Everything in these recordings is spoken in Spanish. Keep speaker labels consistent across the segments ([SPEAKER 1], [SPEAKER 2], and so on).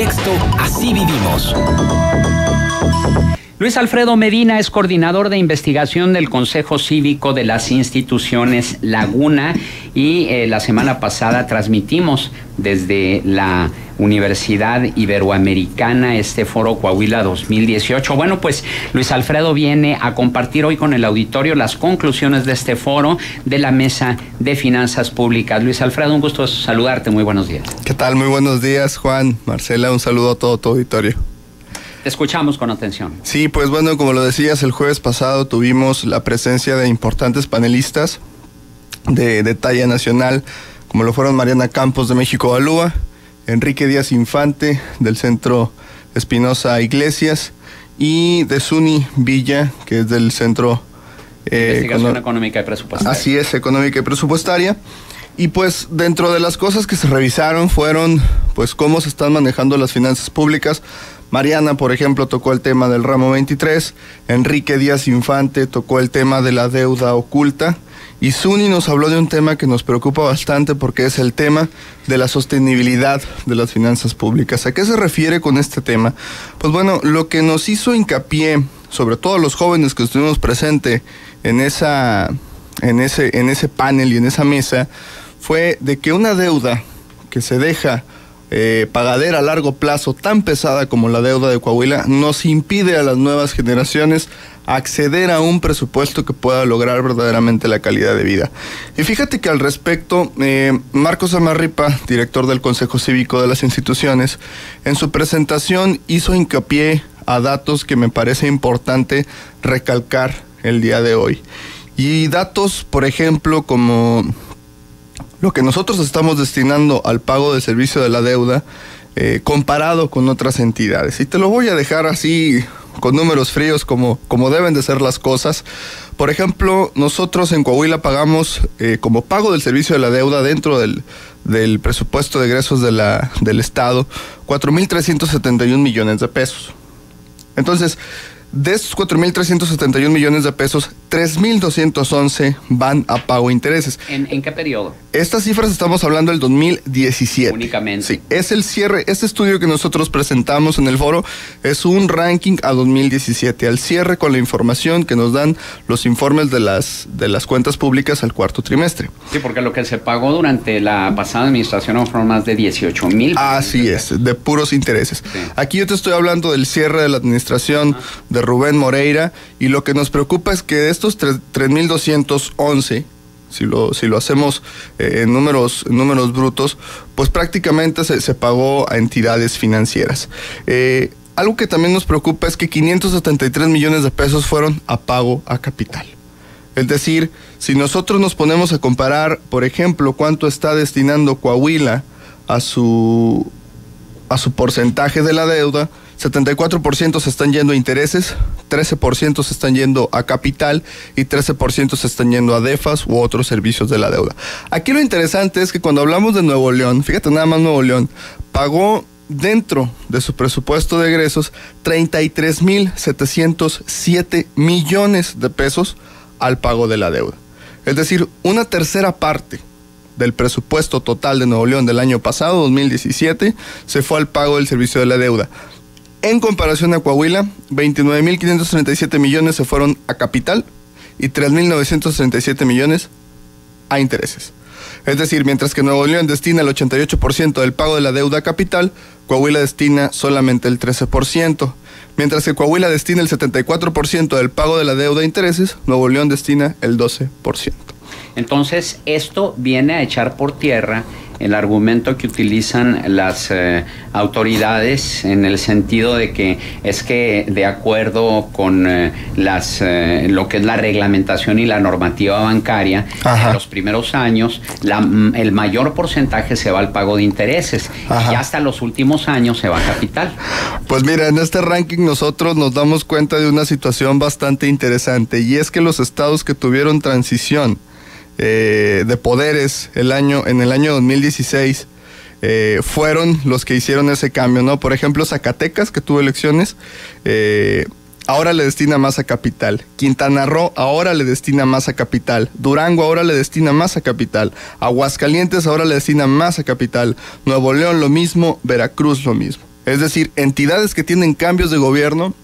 [SPEAKER 1] contexto Así Vivimos.
[SPEAKER 2] Luis Alfredo Medina es coordinador de investigación del Consejo Cívico de las Instituciones Laguna y la semana pasada transmitimos desde la Universidad Iberoamericana este Foro Coahuila 2018. Bueno, pues Luis Alfredo viene a compartir hoy con el auditorio las conclusiones de este foro de la Mesa de Finanzas Públicas. Luis Alfredo, un gusto saludarte. Muy buenos días.
[SPEAKER 3] ¿Qué tal? Muy buenos días, Juan, Marcela. Un saludo a todo tu auditorio.
[SPEAKER 2] Te escuchamos con atención.
[SPEAKER 3] Sí, pues bueno, como lo decías, el jueves pasado tuvimos la presencia de importantes panelistas de talla nacional, como lo fueron Mariana Campos de México Evalúa, Enrique Díaz Infante del Centro Espinosa Iglesias y de Zuni Villa, que es del Centro
[SPEAKER 2] Investigación Económica y Presupuestaria.
[SPEAKER 3] Así es, Económica y Presupuestaria. Y pues dentro de las cosas que se revisaron fueron pues cómo se están manejando las finanzas públicas. Mariana, por ejemplo, tocó el tema del ramo 23, Enrique Díaz Infante tocó el tema de la deuda oculta y Zuni nos habló de un tema que nos preocupa bastante porque es el tema de la sostenibilidad de las finanzas públicas. ¿A qué se refiere con este tema? Pues bueno, lo que nos hizo hincapié, sobre todo los jóvenes que estuvimos presentes en ese panel y en esa mesa, fue de que una deuda que se deja pagadera a largo plazo tan pesada como la deuda de Coahuila nos impide a las nuevas generaciones acceder a un presupuesto que pueda lograr verdaderamente la calidad de vida. Y fíjate que al respecto, Marcos Amarripa, director del Consejo Cívico de las Instituciones, en su presentación hizo hincapié a datos que me parece importante recalcar el día de hoy. Y datos, por ejemplo, como lo que nosotros estamos destinando al pago del servicio de la deuda comparado con otras entidades. Y te lo voy a dejar así con números fríos como deben de ser las cosas. Por ejemplo, nosotros en Coahuila pagamos como pago del servicio de la deuda dentro del presupuesto de egresos del Estado 4,371 millones de pesos. Entonces, de esos 4,371 millones de pesos, 3,211 van a pago de intereses.
[SPEAKER 2] ¿En qué periodo?
[SPEAKER 3] Estas cifras estamos hablando del 2017.
[SPEAKER 2] Únicamente.
[SPEAKER 3] Sí, es el cierre. Este estudio que nosotros presentamos en el foro es un ranking a 2017, al cierre con la información que nos dan los informes de las cuentas públicas al cuarto trimestre.
[SPEAKER 2] Sí, porque lo que se pagó durante la pasada administración fueron más de 18,000.
[SPEAKER 3] Así es, de puros intereses. Sí. Aquí yo te estoy hablando del cierre de la administración de Rubén Moreira, y lo que nos preocupa es que de estos 3,211, si lo hacemos en números brutos, pues prácticamente se pagó a entidades financieras. Algo que también nos preocupa es que 573 millones de pesos fueron a pago a capital. Es decir, si nosotros nos ponemos a comparar, por ejemplo, cuánto está destinando Coahuila a su porcentaje de la deuda, 74% se están yendo a intereses, 13% se están yendo a capital y 13% se están yendo a DEFAS u otros servicios de la deuda. Aquí lo interesante es que cuando hablamos de Nuevo León, fíjate nada más, Nuevo León pagó dentro de su presupuesto de egresos 33,707 millones de pesos al pago de la deuda. Es decir, una tercera parte del presupuesto total de Nuevo León del año pasado, 2017, se fue al pago del servicio de la deuda. En comparación a Coahuila, 29,537 millones se fueron a capital y 3,937 millones a intereses. Es decir, mientras que Nuevo León destina el 88% del pago de la deuda a capital, Coahuila destina solamente el 13%. Mientras que Coahuila destina el 74% del pago de la deuda a intereses, Nuevo León destina el 12%.
[SPEAKER 2] Entonces, esto viene a echar por tierra el argumento que utilizan las autoridades en el sentido de que es que de acuerdo con lo que es la reglamentación y la normativa bancaria, en los primeros años el mayor porcentaje se va al pago de intereses y hasta los últimos años se va a capital.
[SPEAKER 3] Pues mira, en este ranking nosotros nos damos cuenta de una situación bastante interesante, y es que los estados que tuvieron transición de poderes en el año 2016 fueron los que hicieron ese cambio, ¿no? Por ejemplo, Zacatecas, que tuvo elecciones, ahora le destina más a capital. Quintana Roo ahora le destina más a capital. Durango ahora le destina más a capital. Aguascalientes ahora le destina más a capital. Nuevo León lo mismo, Veracruz lo mismo. Es decir, entidades que tienen cambios de gobierno,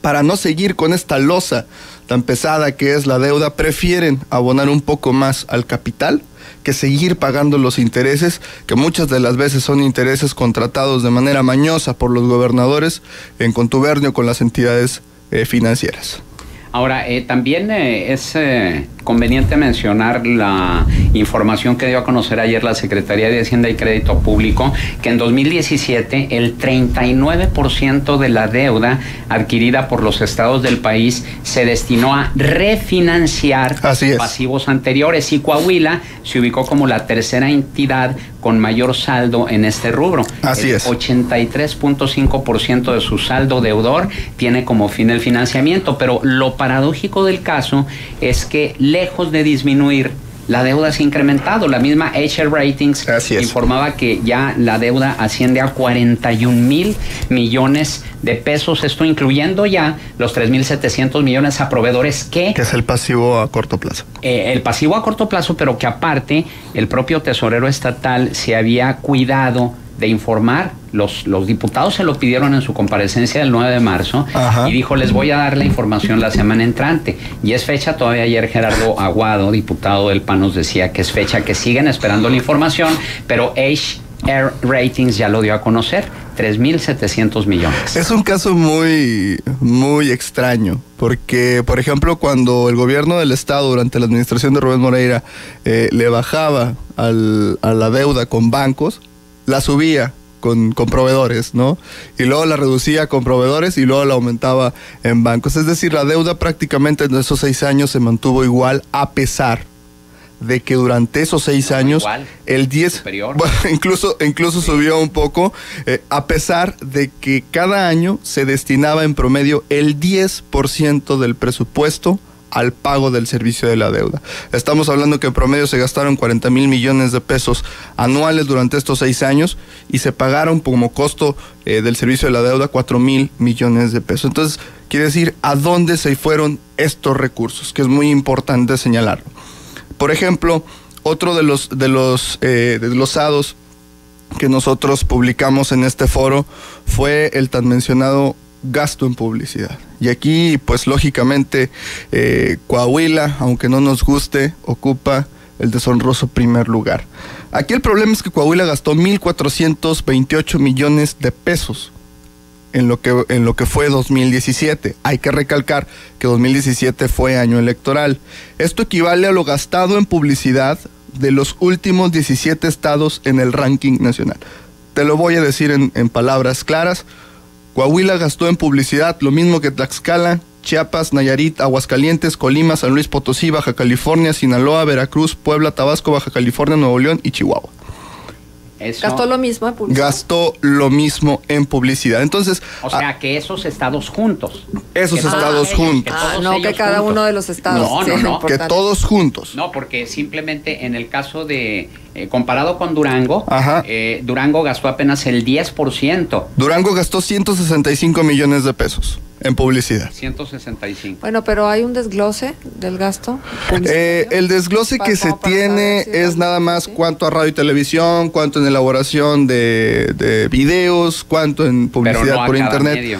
[SPEAKER 3] para no seguir con esta losa tan pesada que es la deuda, prefieren abonar un poco más al capital que seguir pagando los intereses, que muchas de las veces son intereses contratados de manera mañosa por los gobernadores en contubernio con las entidades financieras.
[SPEAKER 2] Ahora, también es conveniente mencionar la información que dio a conocer ayer la Secretaría de Hacienda y Crédito Público, que en 2017 el 39% de la deuda adquirida por los estados del país se destinó a refinanciar pasivos anteriores, y Coahuila se ubicó como la tercera entidad con mayor saldo en este rubro.
[SPEAKER 3] Así es.
[SPEAKER 2] 83.5% de su saldo deudor tiene como fin el financiamiento, pero lo paradójico del caso es que lejos de disminuir, la deuda se ha incrementado. La misma HR Ratings informaba que ya la deuda asciende a 41,000 millones de pesos, esto incluyendo ya los 3,700 millones a proveedores que
[SPEAKER 3] es el pasivo a corto plazo.
[SPEAKER 2] El pasivo a corto plazo, pero que aparte el propio tesorero estatal se había cuidado de informar. Los diputados se lo pidieron en su comparecencia del 9 de marzo. Ajá. Y dijo, les voy a dar la información la semana entrante. Y es fecha, todavía ayer Gerardo Aguado, diputado del PAN, nos decía que es fecha, que siguen esperando la información, pero HR Ratings ya lo dio a conocer, 3,700 millones.
[SPEAKER 3] Es un caso muy, muy extraño, porque, por ejemplo, cuando el gobierno del estado, durante la administración de Rubén Moreira, le bajaba a la deuda con bancos, la subía con proveedores, ¿no? Y luego la reducía con proveedores y luego la aumentaba en bancos. Es decir, la deuda prácticamente en esos 6 años se mantuvo igual, a pesar de que durante esos 6 años igual, el 10, bueno, incluso subió un poco, a pesar de que cada año se destinaba en promedio el 10% del presupuesto al pago del servicio de la deuda. Estamos hablando que en promedio se gastaron 40,000 millones de pesos anuales durante estos 6 años y se pagaron como costo del servicio de la deuda 4,000 millones de pesos. Entonces, quiere decir, ¿a dónde se fueron estos recursos? Que es muy importante señalarlo. Por ejemplo, otro de los desglosados que nosotros publicamos en este foro fue el tan mencionado gasto en publicidad. Y aquí, pues lógicamente, Coahuila, aunque no nos guste, ocupa el deshonroso primer lugar. Aquí el problema es que Coahuila gastó 1,428 millones de pesos en lo que fue 2017. Hay que recalcar que 2017 fue año electoral. Esto equivale a lo gastado en publicidad de los últimos 17 estados en el ranking nacional. Te lo voy a decir en palabras claras. Coahuila gastó en publicidad lo mismo que Tlaxcala, Chiapas, Nayarit, Aguascalientes, Colima, San Luis Potosí, Baja California, Sinaloa, Veracruz, Puebla, Tabasco, Baja California, Nuevo León y Chihuahua.
[SPEAKER 4] ¿Gastó lo mismo en publicidad?
[SPEAKER 3] Gastó lo mismo en publicidad. Entonces,
[SPEAKER 2] o sea, que esos estados juntos.
[SPEAKER 3] Esos estados juntos.
[SPEAKER 4] No que cada uno de los estados.
[SPEAKER 2] No.
[SPEAKER 3] Que todos juntos.
[SPEAKER 2] No, porque simplemente en el caso de, comparado con Durango, Durango gastó apenas el 10%.
[SPEAKER 3] Durango gastó 165 millones de pesos en publicidad.
[SPEAKER 2] 165.
[SPEAKER 4] Bueno, pero hay un desglose del gasto.
[SPEAKER 3] El desglose que se tiene es nada más cuánto a radio y televisión, cuánto en elaboración de videos, cuánto en publicidad por internet.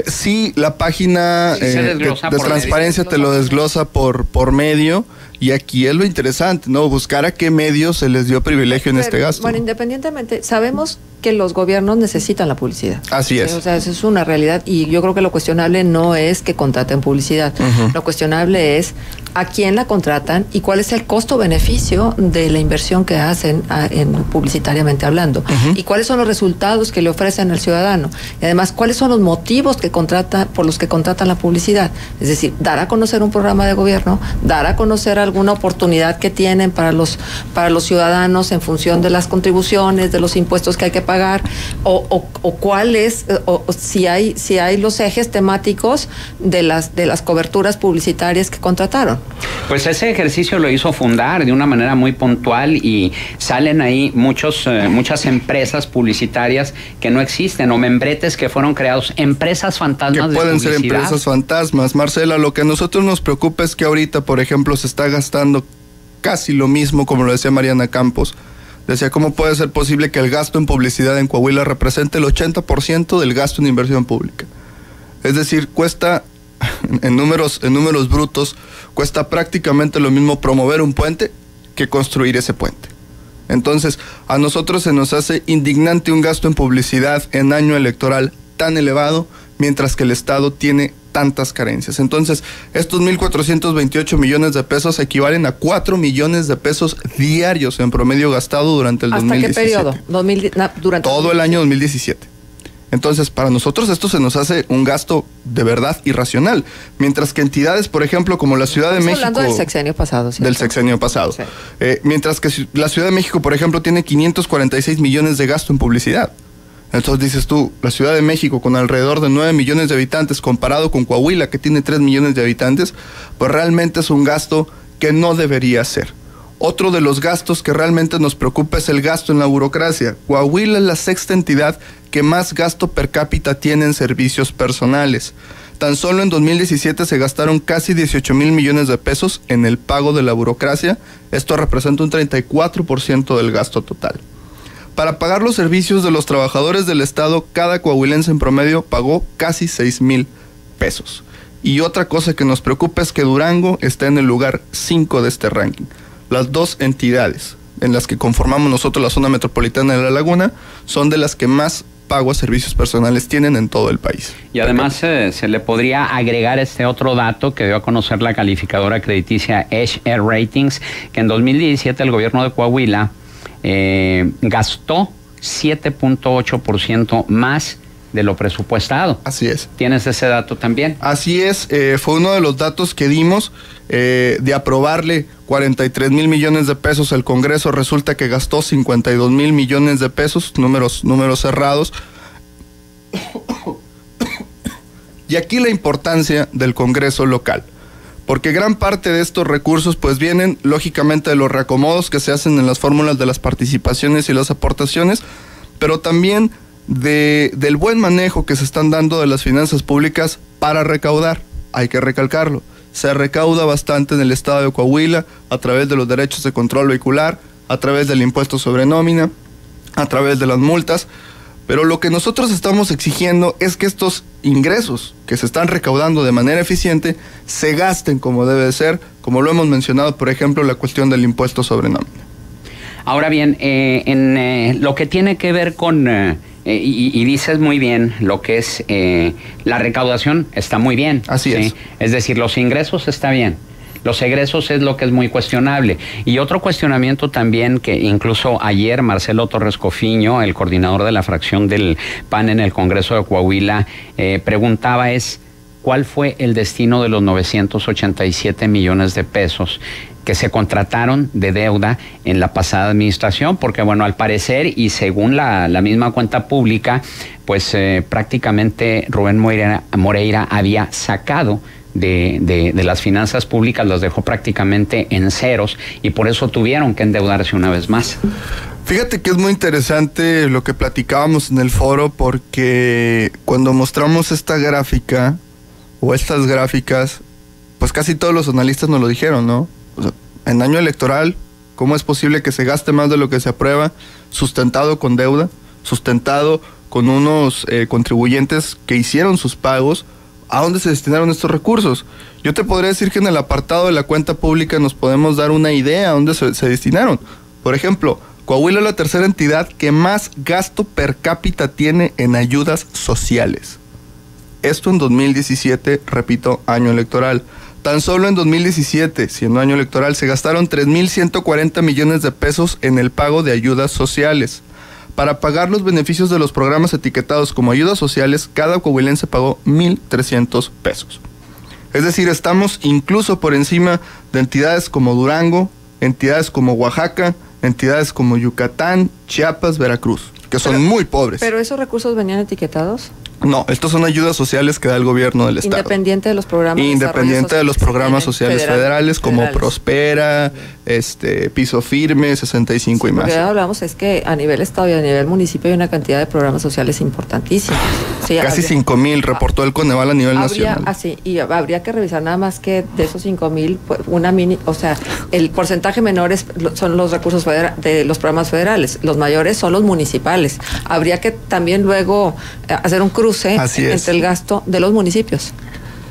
[SPEAKER 3] Sí, la página de transparencia te lo desglosa por medio. Y aquí es lo interesante, ¿no? Buscar a qué medios se les dio privilegio en este gasto.
[SPEAKER 4] Bueno, independientemente, sabemos que los gobiernos necesitan la publicidad.
[SPEAKER 3] Así es.
[SPEAKER 4] O sea, eso es una realidad y yo creo que lo cuestionable no es que contraten publicidad. Lo cuestionable es a quién la contratan y cuál es el costo-beneficio de la inversión que hacen publicitariamente hablando. Y cuáles son los resultados que le ofrecen al ciudadano. Y además, cuáles son los motivos por los que contratan la publicidad. Es decir, dar a conocer un programa de gobierno, dar a conocer alguna oportunidad que tienen para los ciudadanos en función de las contribuciones, de los impuestos que hay que pagar, o cuál es, o si hay los ejes temáticos de las coberturas publicitarias que contrataron.
[SPEAKER 2] Pues ese ejercicio lo hizo Fundar de una manera muy puntual y salen ahí muchas empresas publicitarias que no existen o membretes que fueron creados, empresas fantasmas
[SPEAKER 3] que pueden ser empresas fantasmas. Marcela, lo que a nosotros nos preocupa es que ahorita, por ejemplo, se está gastando casi lo mismo, como lo decía Mariana Campos, Decía, ¿cómo puede ser posible que el gasto en publicidad en Coahuila represente el 80% del gasto en inversión pública? Es decir, cuesta, en números brutos, cuesta prácticamente lo mismo promover un puente que construir ese puente. Entonces, a nosotros se nos hace indignante un gasto en publicidad en año electoral tan elevado, mientras que el Estado tiene tantas carencias. Entonces, estos 1,428 millones de pesos equivalen a 4 millones de pesos diarios en promedio gastado durante el 2017.
[SPEAKER 4] ¿Hasta qué periodo? Durante
[SPEAKER 3] todo el año 2017. Entonces, para nosotros esto se nos hace un gasto de verdad irracional, mientras que entidades, por ejemplo, como la Ciudad de México...
[SPEAKER 4] hablando del sexenio pasado, ¿cierto?
[SPEAKER 3] Del sexenio pasado.
[SPEAKER 4] Sí.
[SPEAKER 3] Mientras que la Ciudad de México, por ejemplo, tiene 546 millones de gasto en publicidad. Entonces dices tú, la Ciudad de México con alrededor de 9 millones de habitantes comparado con Coahuila que tiene 3 millones de habitantes, pues realmente es un gasto que no debería ser. Otro de los gastos que realmente nos preocupa es el gasto en la burocracia. Coahuila es la sexta entidad que más gasto per cápita tiene en servicios personales. Tan solo en 2017 se gastaron casi 18 mil millones de pesos en el pago de la burocracia. Esto representa un 34% del gasto total. Para pagar los servicios de los trabajadores del Estado, cada coahuilense en promedio pagó casi 6 mil pesos. Y otra cosa que nos preocupa es que Durango está en el lugar 5 de este ranking. Las dos entidades en las que conformamos nosotros la zona metropolitana de La Laguna son de las que más pago a servicios personales tienen en todo el país.
[SPEAKER 2] Y además se le podría agregar este otro dato que dio a conocer la calificadora crediticia Edge Ratings, que en 2017 el gobierno de Coahuila gastó 7.8% más de lo presupuestado.
[SPEAKER 3] Así es.
[SPEAKER 2] ¿Tienes ese dato también?
[SPEAKER 3] Así es, fue uno de los datos que dimos de aprobarle 43 mil millones de pesos al Congreso, resulta que gastó 52 mil millones de pesos, números cerrados. Y aquí la importancia del Congreso local, porque gran parte de estos recursos pues vienen lógicamente de los reacomodos que se hacen en las fórmulas de las participaciones y las aportaciones, pero también del buen manejo que se están dando de las finanzas públicas para recaudar. Hay que recalcarlo, se recauda bastante en el estado de Coahuila a través de los derechos de control vehicular, a través del impuesto sobre nómina, a través de las multas. Pero lo que nosotros estamos exigiendo es que estos ingresos que se están recaudando de manera eficiente se gasten como debe ser, como lo hemos mencionado, por ejemplo, la cuestión del impuesto sobre nómina.
[SPEAKER 2] Ahora bien, en lo que tiene que ver con, y dices muy bien, lo que es la recaudación está muy bien.
[SPEAKER 3] Así es.
[SPEAKER 2] Es decir, los ingresos está bien. Los egresos es lo que es muy cuestionable. Y otro cuestionamiento también que incluso ayer Marcelo Torres Cofiño, el coordinador de la fracción del PAN en el Congreso de Coahuila, preguntaba es ¿cuál fue el destino de los 987 millones de pesos que se contrataron de deuda en la pasada administración? Porque bueno, al parecer y según la misma cuenta pública, pues prácticamente Rubén Moreira había sacado de las finanzas públicas, las dejó prácticamente en ceros y por eso tuvieron que endeudarse una vez más.
[SPEAKER 3] Fíjate que es muy interesante lo que platicábamos en el foro, porque cuando mostramos esta gráfica o estas gráficas, pues casi todos los analistas nos lo dijeron, ¿no? O sea, en año electoral, ¿cómo es posible que se gaste más de lo que se aprueba, sustentado con deuda, sustentado con unos contribuyentes que hicieron sus pagos? ¿A dónde se destinaron estos recursos? Yo te podría decir que en el apartado de la cuenta pública nos podemos dar una idea a dónde se destinaron. Por ejemplo, Coahuila es la tercera entidad que más gasto per cápita tiene en ayudas sociales. Esto en 2017, repito, año electoral. Tan solo en 2017, siendo año electoral, se gastaron 3,140 millones de pesos en el pago de ayudas sociales. Para pagar los beneficios de los programas etiquetados como ayudas sociales, cada coahuilense pagó 1,300 pesos. Es decir, estamos incluso por encima de entidades como Durango, entidades como Oaxaca, entidades como Yucatán, Chiapas, Veracruz, que son muy pobres.
[SPEAKER 4] ¿Pero esos recursos venían etiquetados?
[SPEAKER 3] No, estos son ayudas sociales que da el gobierno del Estado.
[SPEAKER 4] Independiente de los programas.
[SPEAKER 3] Independiente de los programas sociales federales como Prospera, Piso Firme, 65 y más.
[SPEAKER 4] Lo que hablamos es que a nivel Estado y a nivel municipio hay una cantidad de programas sociales importantísimos. Sí,
[SPEAKER 3] casi 5,000 reportó el Coneval a nivel nacional.
[SPEAKER 4] Así, y habría que revisar nada más que de esos 5,000, pues, el porcentaje menor son los recursos de los programas federales, los mayores son los municipales. Habría que también luego hacer un cruce entre el gasto de los municipios.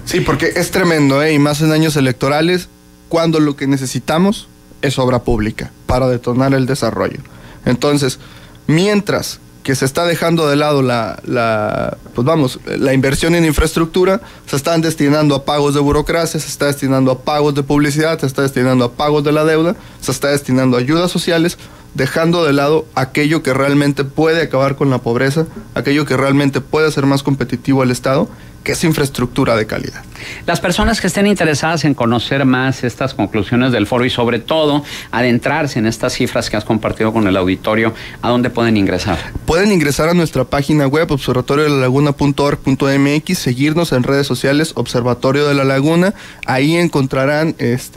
[SPEAKER 3] Sí, porque es tremendo, y más en años electorales, cuando lo que necesitamos es obra pública para detonar el desarrollo. Entonces, mientras que se está dejando de lado la inversión en infraestructura, se están destinando a pagos de burocracia, se está destinando a pagos de publicidad, se está destinando a pagos de la deuda, se está destinando a ayudas sociales, dejando de lado aquello que realmente puede acabar con la pobreza, aquello que realmente puede hacer más competitivo al Estado, que es infraestructura de calidad.
[SPEAKER 2] Las personas que estén interesadas en conocer más estas conclusiones del foro y sobre todo adentrarse en estas cifras que has compartido con el auditorio, ¿a dónde pueden ingresar?
[SPEAKER 3] Pueden ingresar a nuestra página web observatoriodelalaguna.org.mx, seguirnos en redes sociales Observatorio de la Laguna. Ahí encontrarán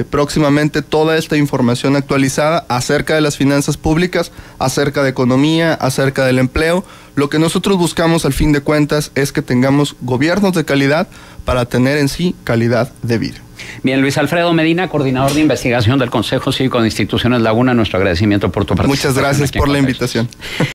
[SPEAKER 3] próximamente toda esta información actualizada acerca de las finanzas públicas, acerca de economía, acerca del empleo. Lo que nosotros buscamos al fin de cuentas es que tengamos gobiernos de calidad para tener en sí calidad de vida.
[SPEAKER 2] Bien, Luis Alfredo Medina, coordinador de investigación del Consejo Cívico de Instituciones Laguna, nuestro agradecimiento por tu participación.
[SPEAKER 3] Muchas gracias por la invitación.